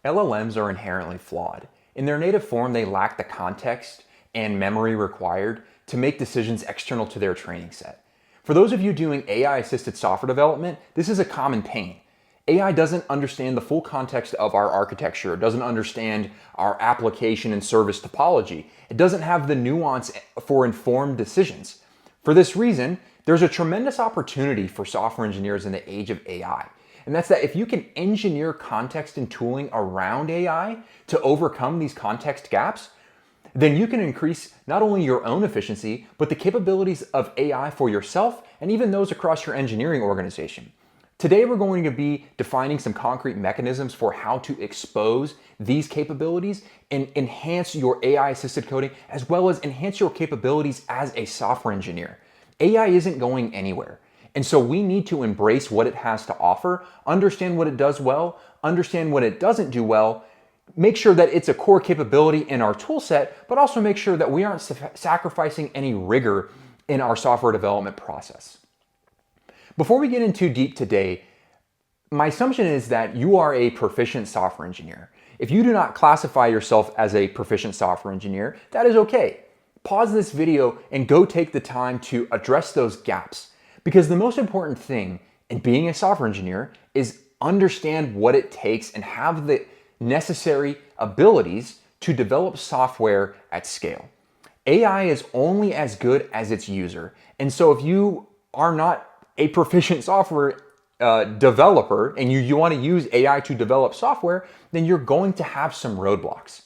LLMs are inherently flawed. In their native form, they lack the context and memory required to make decisions external to their training set. For those of you doing AI-assisted software development, this is a common pain. AI doesn't understand the full context of our architecture. It doesn't understand our application and service topology. It doesn't have the nuance for informed decisions. For this reason, there's a tremendous opportunity for software engineers in the age of AI. And that's that if you can engineer context and tooling around AI to overcome these context gaps, then you can increase not only your own efficiency, but the capabilities of AI for yourself and even those across your engineering organization. Today, we're going to be defining some concrete mechanisms for how to expose these capabilities and enhance your AI-assisted coding, as well as enhance your capabilities as a software engineer. AI isn't going anywhere. And so we need to embrace what it has to offer, understand what it does well, understand what it doesn't do well, make sure that it's a core capability in our tool set, but also make sure that we aren't sacrificing any rigor in our software development process. Before we get in too deep today, my assumption is that you are a proficient software engineer. If you do not classify yourself as a proficient software engineer, that is okay. Pause this video and go take the time to address those gaps. Because the most important thing in being a software engineer is understand what it takes and have the necessary abilities to develop software at scale. AI is only as good as its user. And so if you are not a proficient software developer and you want to use AI to develop software, then you're going to have some roadblocks.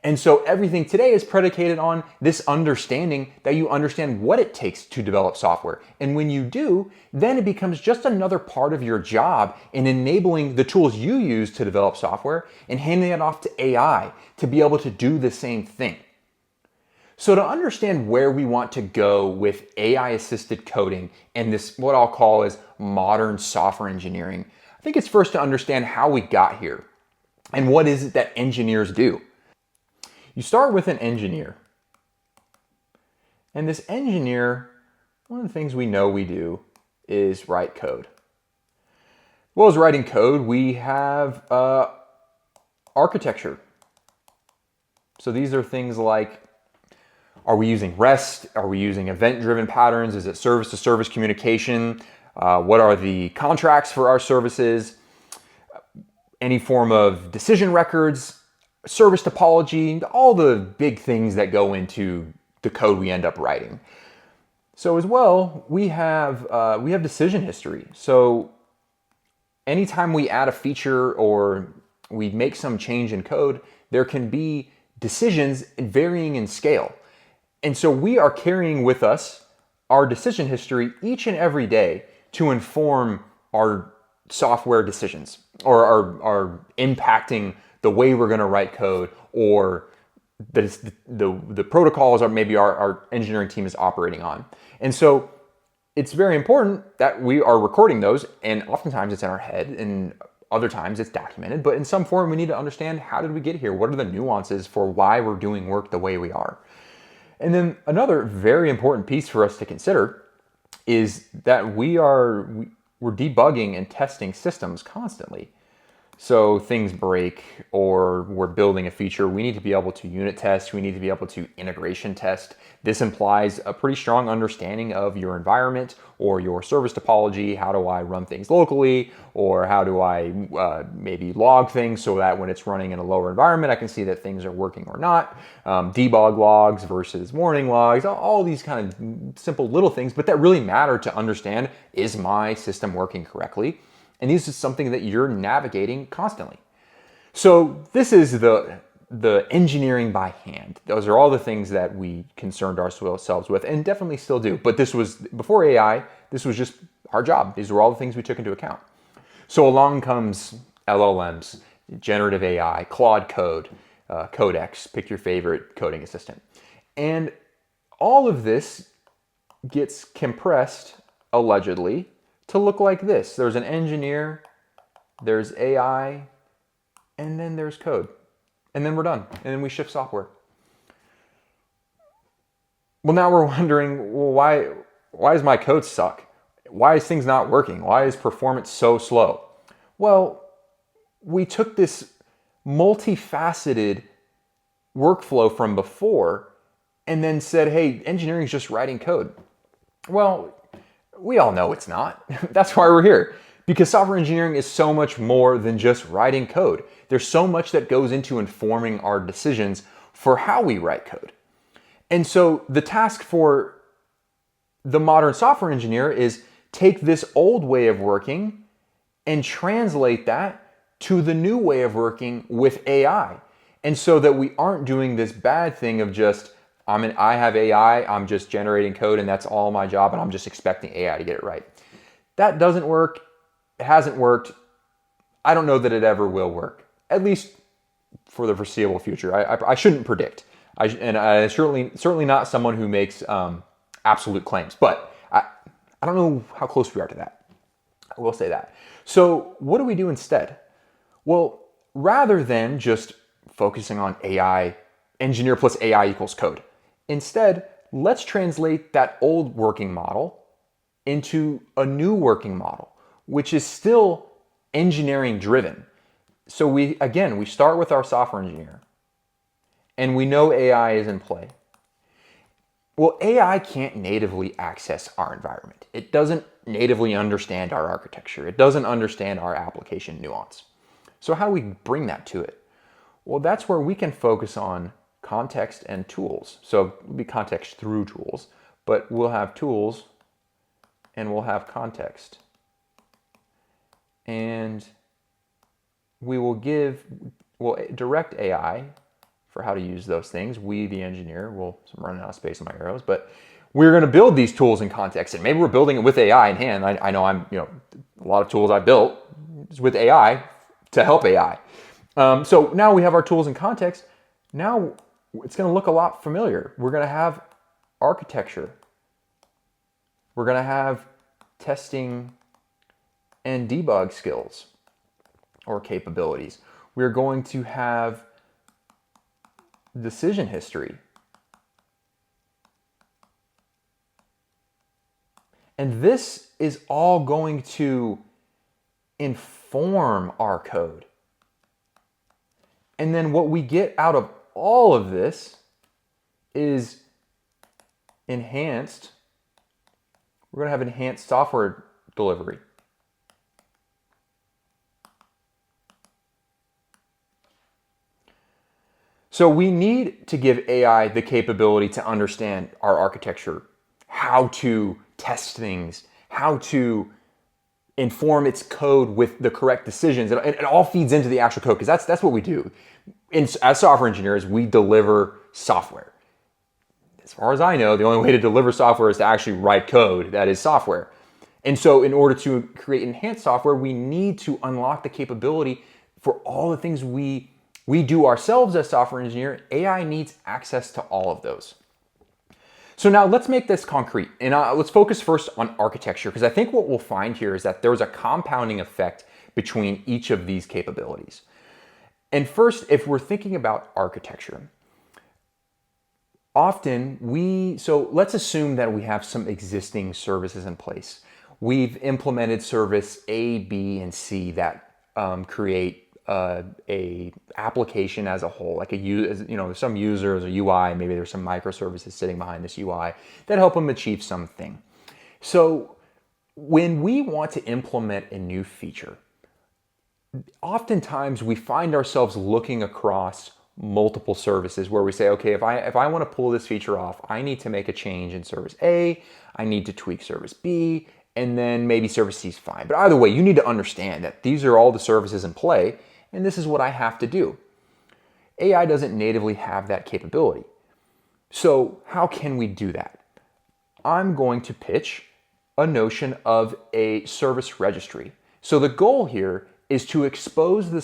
And so everything today is predicated on this understanding that you understand what it takes to develop software. And when you do, then it becomes just another part of your job in enabling the tools you use to develop software and handing it off to AI to be able to do the same thing. So to understand where we want to go with AI-assisted coding and this, what I'll call is modern software engineering, I think it's first to understand how we got here and what is it that engineers do. You start with an engineer. And this engineer, one of the things we know we do is write code. As well as writing code, we have architecture. So these are things like, are we using REST? Are we using event-driven patterns? Is it service-to-service communication? What are the contracts for our services? Any form of decision records, service topology, all the big things that go into the code we end up writing. So as well, we have decision history. So anytime we add a feature or we make some change in code, there can be decisions varying in scale. And so we are carrying with us our decision history each and every day to inform our software decisions or are impacting the way we're going to write code or the protocols or maybe our engineering team is operating on. And so it's very important that we are recording those, and oftentimes it's in our head and other times it's documented, but in some form we need to understand how did we get here? What are the nuances for why we're doing work the way we are? And then another very important piece for us to consider is that we're debugging and testing systems constantly. So things break or we're building a feature, we need to be able to unit test, we need to be able to integration test. This implies a pretty strong understanding of your environment or your service topology. How do I run things locally? Or how do I maybe log things so that when it's running in a lower environment, I can see that things are working or not. Debug logs versus warning logs, all these kind of simple little things, but that really matter to understand, is my system working correctly? And this is something that you're navigating constantly. So this is the engineering by hand. Those are all the things that we concerned ourselves with and definitely still do. But this was, before AI, this was just our job. These were all the things we took into account. So along comes LLMs, generative AI, Claude Code, Codex, pick your favorite coding assistant. And all of this gets compressed, allegedly, to look like this. There's an engineer, there's AI, and then there's code. And then we're done. And then we ship software. Well, now we're wondering, well, why does my code suck? Why is things not working? Why is performance so slow? Well, we took this multifaceted workflow from before and then said, hey, engineering is just writing code. Well, we all know it's not. That's why we're here. Because software engineering is so much more than just writing code. There's so much that goes into informing our decisions for how we write code. And so the task for the modern software engineer is take this old way of working and translate that to the new way of working with AI. And so that we aren't doing this bad thing of just, I have AI, I'm just generating code and that's all my job and I'm just expecting AI to get it right. That doesn't work. It hasn't worked. I don't know that it ever will work, at least for the foreseeable future. I shouldn't predict. I certainly not someone who makes absolute claims, but I don't know how close we are to that. I will say that. So what do we do instead? Well, rather than just focusing on AI, engineer plus AI equals code, instead, let's translate that old working model into a new working model, which is still engineering driven. So we start with our software engineer and we know AI is in play. Well, AI can't natively access our environment. It doesn't natively understand our architecture. It doesn't understand our application nuance. So how do we bring that to it? Well, that's where we can focus on context and tools. So it'll be context through tools, but we'll have tools and we'll have context. And we'll direct AI for how to use those things. We, the engineer, I'm running out of space on my arrows, but we're going to build these tools in context, and maybe we're building it with AI in hand. I know a lot of tools I built is with AI to help AI. So now we have our tools in context. Now it's going to look a lot familiar. We're going to have architecture. We're going to have testing and debug skills or capabilities. We're going to have decision history. And this is all going to inform our code. And then what we get out of all of this is we're going to have enhanced software delivery. So we need to give AI the capability to understand our architecture, how to test things, how to inform its code with the correct decisions. And it all feeds into the actual code, because that's what we do. As software engineers, we deliver software. As far as I know, the only way to deliver software is to actually write code that is software. And so in order to create enhanced software, we need to unlock the capability for all the things we do ourselves as software engineer. AI needs access to all of those. So now let's make this concrete, and let's focus first on architecture, because I think what we'll find here is that there's a compounding effect between each of these capabilities. And first, if we're thinking about architecture, so let's assume that we have some existing services in place. We've implemented service A, B, and C that create a application as a whole, like some users or UI, maybe there's some microservices sitting behind this UI that help them achieve something. So when we want to implement a new feature, oftentimes we find ourselves looking across multiple services where we say, okay, if I want to pull this feature off, I need to make a change in service A, I need to tweak service B, and then maybe service C is fine. But either way, you need to understand that these are all the services in play, and this is what I have to do. AI doesn't natively have that capability. So how can we do that? I'm going to pitch a notion of a service registry. So the goal here is to expose the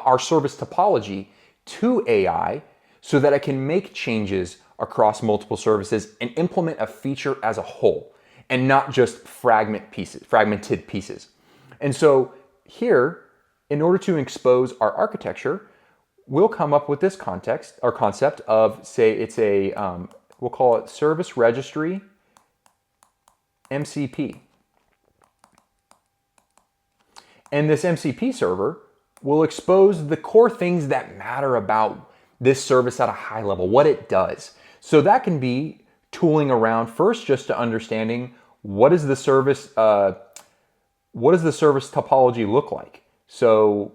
our service topology to AI so that I can make changes across multiple services and implement a feature as a whole and not just fragmented pieces. And so here, in order to expose our architecture, we'll come up with this concept of, say, it's we'll call it Service Registry MCP. And this MCP server we'll expose the core things that matter about this service at a high level, what it does. So that can be tooling around first just to understanding what is the service topology look like. So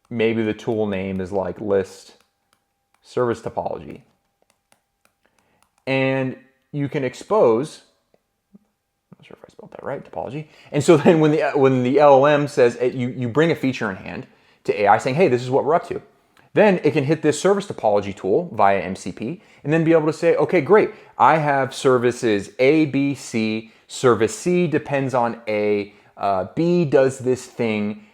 maybe the tool name is like list service topology. And you can expose, I'm not sure if I spelled that right, topology. And so then when the LLM says, you bring a feature in hand to AI saying, hey, this is what we're up to. Then it can hit this service topology tool via MCP and then be able to say, okay, great. I have services A, B, C. Service C depends on A. B does this thing.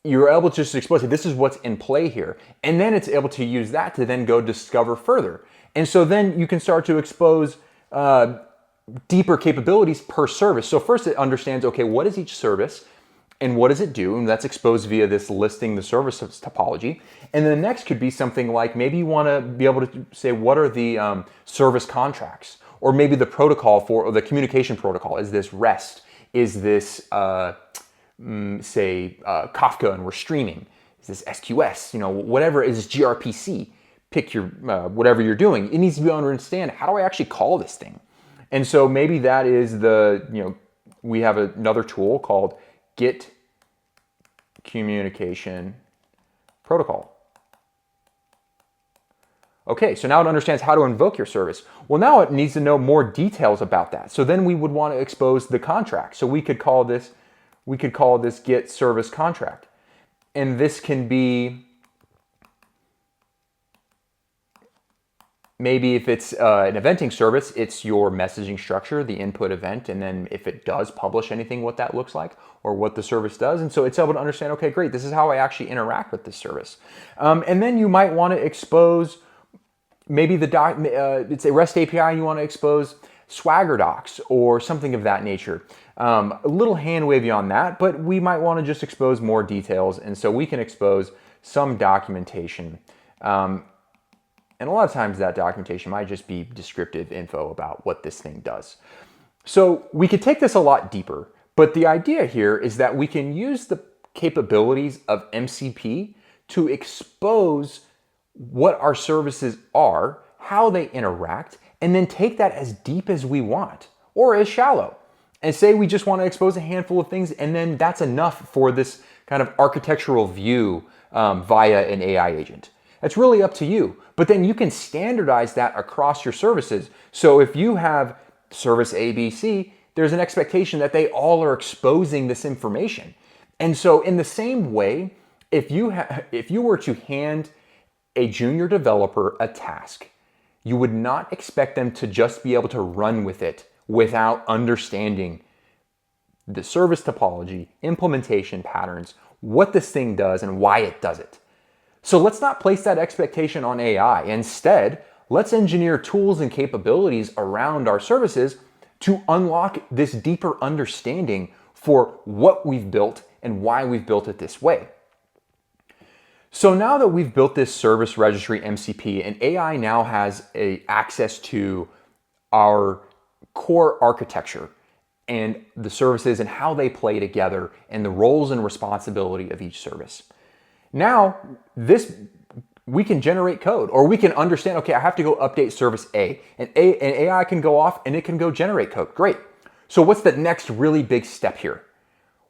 You're able to just expose, this is what's in play here. And then it's able to use that to then go discover further. And so then you can start to expose deeper capabilities per service. So first it understands, okay, what is each service and what does it do? And that's exposed via this listing the services topology. And then the next could be something like maybe you want to be able to say, what are the service contracts? Or maybe the protocol or the communication protocol. Is this REST? Is this, Kafka and we're streaming? Is this SQS? Whatever is gRPC. Pick your, whatever you're doing. It needs to be able to understand, how do I actually call this thing? And so maybe that is we have another tool called Git Communication Protocol. Okay, so now it understands how to invoke your service. Well, now it needs to know more details about that. So then we would want to expose the contract. So we could call this Git service contract. And this can be, maybe if it's an eventing service, it's your messaging structure, the input event, and then if it does publish anything, what that looks like or what the service does. And so it's able to understand, okay, great, this is how I actually interact with this service. And then you might want to expose maybe it's a REST API and you want to expose Swagger docs or something of that nature. A little hand wavy on that, but we might want to just expose more details. And so we can expose some documentation. And a lot of times that documentation might just be descriptive info about what this thing does. So we could take this a lot deeper, but the idea here is that we can use the capabilities of MCP to expose what our services are, how they interact, and then take that as deep as we want or as shallow. And say we just want to expose a handful of things and then that's enough for this kind of architectural view via an AI agent. That's really up to you. But then you can standardize that across your services. So if you have service A, B, C, there's an expectation that they all are exposing this information. And so in the same way, if you were to hand a junior developer a task, you would not expect them to just be able to run with it without understanding the service topology, implementation patterns, what this thing does and why it does it. So let's not place that expectation on AI. Instead, let's engineer tools and capabilities around our services to unlock this deeper understanding for what we've built and why we've built it this way. So now that we've built this service registry MCP and AI now has access to our core architecture and the services and how they play together and the roles and responsibility of each service. Now, we can generate code or we can understand, okay, I have to go update service A and AI can go off and it can go generate code. Great. So what's the next really big step here?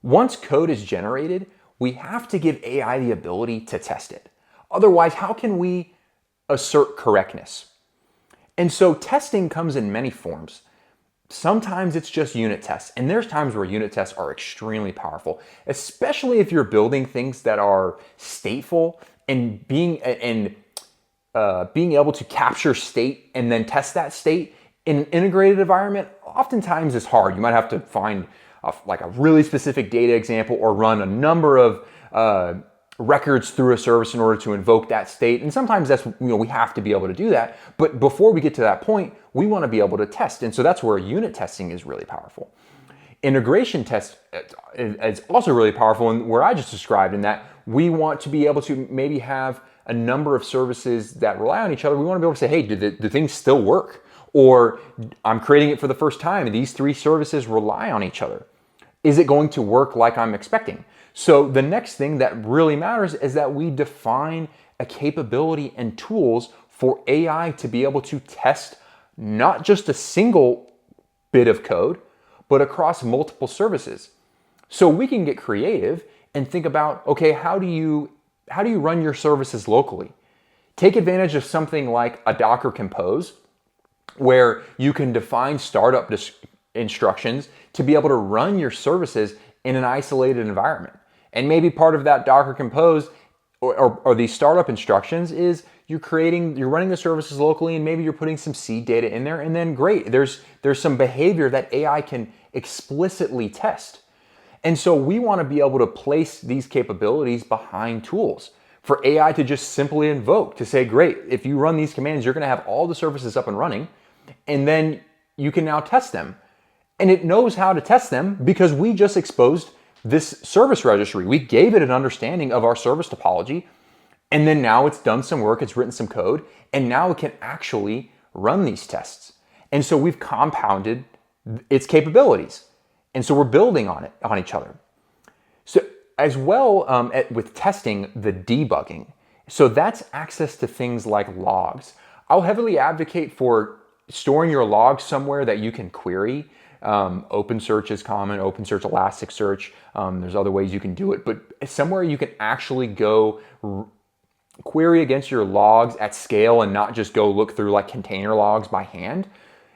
Once code is generated, we have to give AI the ability to test it. Otherwise, how can we assert correctness? And so testing comes in many forms. Sometimes it's just unit tests, and there's times where unit tests are extremely powerful, especially if you're building things that are stateful and being able to capture state and then test that state in an integrated environment oftentimes is hard. You might have to find a really specific data example or run a number of records through a service in order to invoke that state. And sometimes that's, we have to be able to do that. But before we get to that point, we want to be able to test. And so that's where unit testing is really powerful. Integration test is also really powerful in where I just described, in that we want to be able to maybe have a number of services that rely on each other. We want to be able to say, hey, do things still work? Or I'm creating it for the first time and these three services rely on each other. Is it going to work like I'm expecting? So the next thing that really matters is that we define a capability and tools for AI to be able to test not just a single bit of code, but across multiple services. So we can get creative and think about, okay, how do you run your services locally? Take advantage of something like a Docker Compose, where you can define startup instructions to be able to run your services in an isolated environment. And maybe part of that Docker Compose or these startup instructions is you're running the services locally, and maybe you're putting some seed data in there, and then great, there's some behavior that AI can explicitly test. And so we want to be able to place these capabilities behind tools for AI to just simply invoke, to say, great, if you run these commands, you're going to have all the services up and running, and then you can now test them. And it knows how to test them because we just exposed this service registry. We gave it an understanding of our service topology, and then now it's done some work, it's written some code, and now it can actually run these tests. And so we've compounded its capabilities. And so we're building on each other. So as well with testing, the debugging. So that's access to things like logs. I'll heavily advocate for storing your logs somewhere that you can query. OpenSearch is common, OpenSearch, Elasticsearch. There's other ways you can do it, but somewhere you can actually go query against your logs at scale and not just go look through like container logs by hand.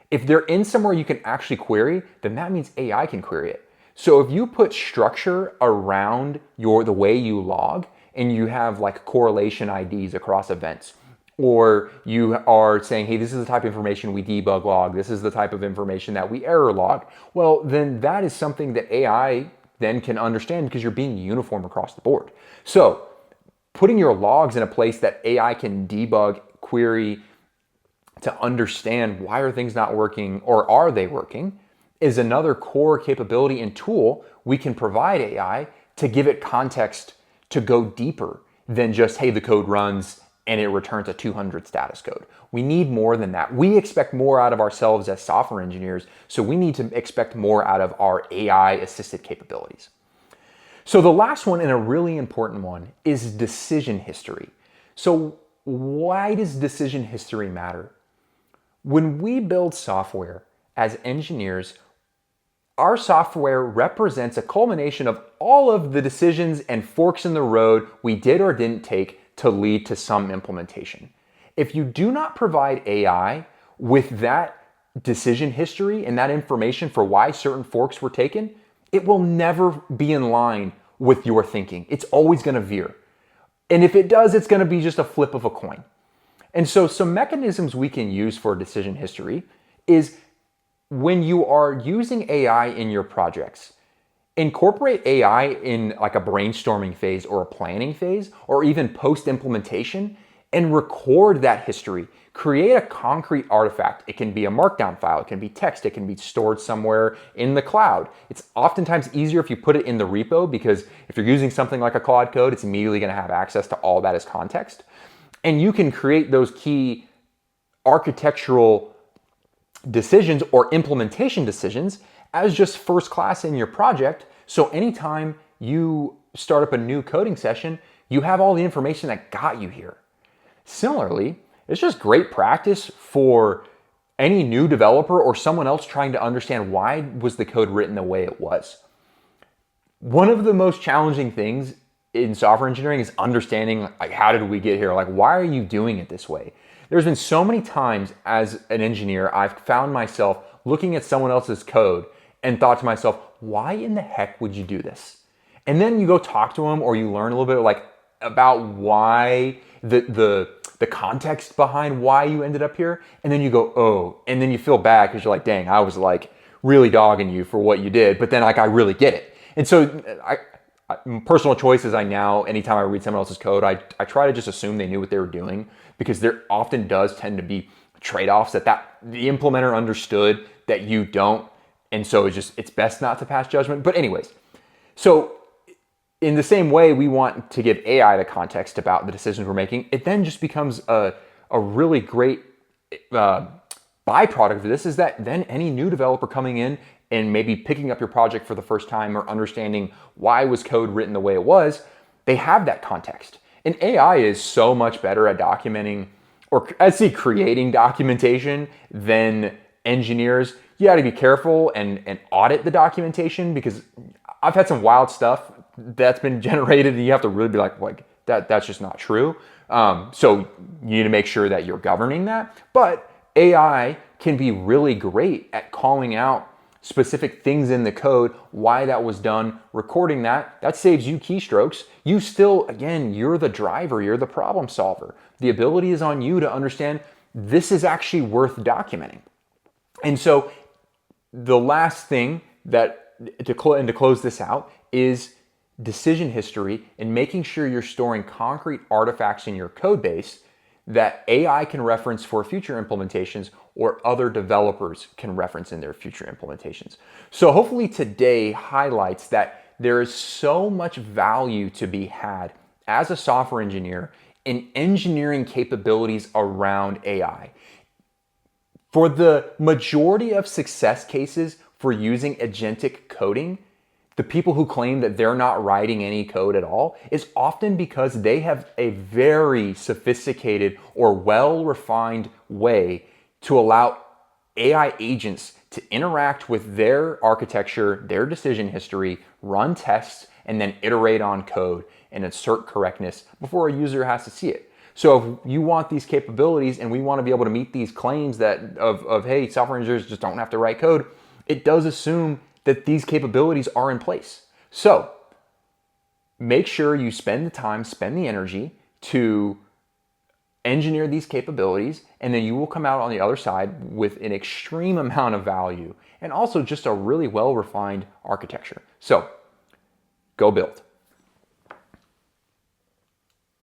If they're in somewhere you can actually query, then that means AI can query it. So if you put structure around the way you log, and you have like correlation IDs across events, or you are saying, hey, this is the type of information we debug log, this is the type of information that we error log, well, then that is something that AI then can understand because you're being uniform across the board. So putting your logs in a place that AI can debug, query, to understand why are things not working or are they working is another core capability and tool we can provide AI to give it context to go deeper than just, hey, the code runs and it returns a 200 status code. We need more than that. We expect more out of ourselves as software engineers, so we need to expect more out of our AI-assisted capabilities. So the last one, and a really important one, is decision history. So why does decision history matter? When we build software as engineers, our software represents a culmination of all of the decisions and forks in the road we did or didn't take to lead to some implementation. If you do not provide AI with that decision history and that information for why certain forks were taken, it will never be in line with your thinking. It's always going to veer. And if it does, it's going to be just a flip of a coin. And so some mechanisms we can use for decision history is when you are using AI in your projects, incorporate AI in like a brainstorming phase or a planning phase, or even post-implementation, and record that history. Create a concrete artifact. It can be a markdown file, it can be text, it can be stored somewhere in the cloud. It's oftentimes easier if you put it in the repo, because if you're using something like a Claude Code, it's immediately going to have access to all that as context. And you can create those key architectural decisions or implementation decisions as just first class in your project. So anytime you start up a new coding session, you have all the information that got you here. Similarly, it's just great practice for any new developer or someone else trying to understand why was the code written the way it was. One of the most challenging things in software engineering is understanding, like, how did we get here? Like, why are you doing it this way? There's been so many times as an engineer, I've found myself looking at someone else's code and thought to myself, why in the heck would you do this? And then you go talk to them, or you learn a little bit like about why the context behind why you ended up here. And then you go, oh, and then you feel bad because you're like, dang, I was like really dogging you for what you did. But then like, I really get it. And so personal choices, anytime I read someone else's code, I try to just assume they knew what they were doing, because there often does tend to be trade-offs that the implementer understood that you don't. And so it's best not to pass judgment. But anyways, so in the same way we want to give AI the context about the decisions we're making, it then just becomes a really great byproduct of this is that then any new developer coming in and maybe picking up your project for the first time or understanding why was code written the way it was, they have that context. And AI is so much better at documenting, or I'd say creating documentation than engineers. You got to be careful and audit the documentation, because I've had some wild stuff that's been generated and you have to really be like that's just not true. So you need to make sure that you're governing that. But AI can be really great at calling out specific things in the code, why that was done, recording that. That saves you keystrokes. You still, again, you're the driver, you're the problem solver. The ability is on you to understand this is actually worth documenting. And so the last thing that to close this out is decision history and making sure you're storing concrete artifacts in your code base that AI can reference for future implementations or other developers can reference in their future implementations. So hopefully today highlights that there is so much value to be had as a software engineer in engineering capabilities around AI. For the majority of success cases for using agentic coding, the people who claim that they're not writing any code at all is often because they have a very sophisticated or well-refined way to allow AI agents to interact with their architecture, their decision history, run tests, and then iterate on code and assert correctness before a user has to see it. So if you want these capabilities and we want to be able to meet these claims that of hey, software engineers just don't have to write code, it does assume that these capabilities are in place. So make sure you spend the time, spend the energy to engineer these capabilities, and then you will come out on the other side with an extreme amount of value and also just a really well-refined architecture. So go build.